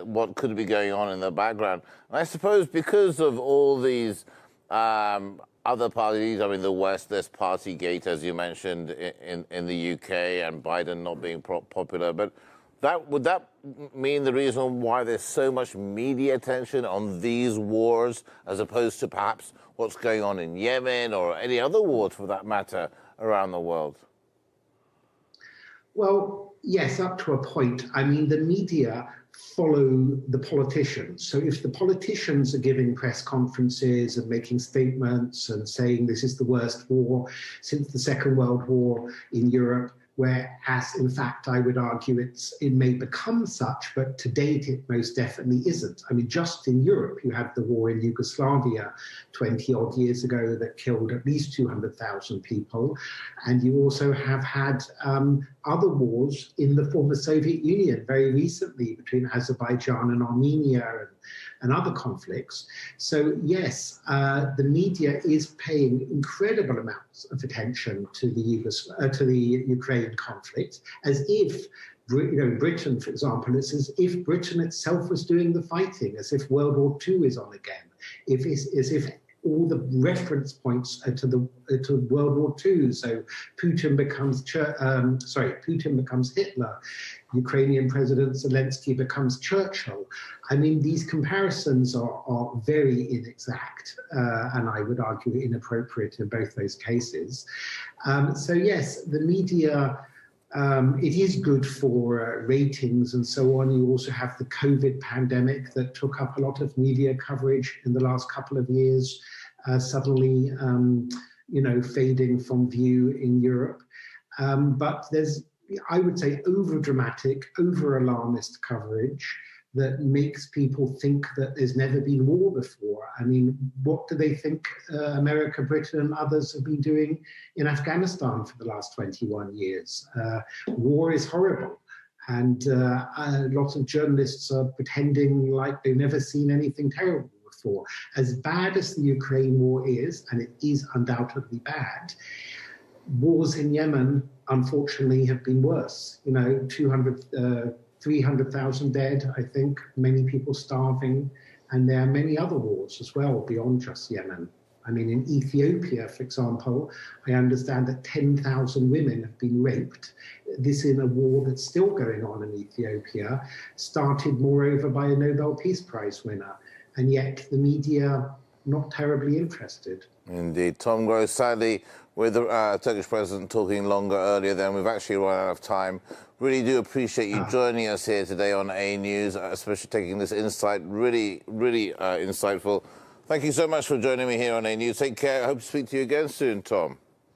what could be going on in the background. And I suppose because of all these other parties, I mean, the West, there's Partygate, as you mentioned, in the UK, and Biden not being popular. But would that mean the reason why there's so much media attention on these wars, as opposed to perhaps what's going on in Yemen or any other wars, for that matter, around the world? Well, yes, up to a point. I mean, the media follow the politicians. So if the politicians are giving press conferences and making statements and saying this is the worst war since the Second World War in Europe, whereas in fact I would argue it may become such, but to date it most definitely isn't. I mean, just in Europe you had the war in Yugoslavia 20 odd years ago that killed at least 200,000 people, and you also have had other wars in the former Soviet Union very recently between Azerbaijan and Armenia and other conflicts. So yes, the media is paying incredible amounts of attention to the Ukraine conflict, as if Britain, for example, it's as if Britain itself was doing the fighting, as if World War II is on again, as if all the reference points are to World War II. So Putin becomes Hitler, Ukrainian President Zelensky becomes Churchill. I mean, these comparisons are very inexact, and I would argue inappropriate in both those cases. So yes, the media, it is good for ratings and so on. You also have the COVID pandemic that took up a lot of media coverage in the last couple of years, suddenly, fading from view in Europe. But there's, I would say, over-dramatic, over-alarmist coverage that makes people think that there's never been war before. I mean, what do they think America, Britain and others have been doing in Afghanistan for the last 21 years? War is horrible. And lots of journalists are pretending like they've never seen anything terrible before. As bad as the Ukraine war is, and it is undoubtedly bad, wars in Yemen, unfortunately, have been worse. 300,000 dead, I think, many people starving, and there are many other wars as well beyond just Yemen. I mean, in Ethiopia, for example, I understand that 10,000 women have been raped. This in a war that's still going on in Ethiopia, started moreover by a Nobel Peace Prize winner, and yet the media not terribly interested. Indeed. Tom Gross, sadly, with the Turkish president talking longer earlier than we've actually run out of time. Really do appreciate you joining us here today on A News, especially taking this insight. Really, really insightful. Thank you so much for joining me here on A News. Take care. I hope to speak to you again soon, Tom.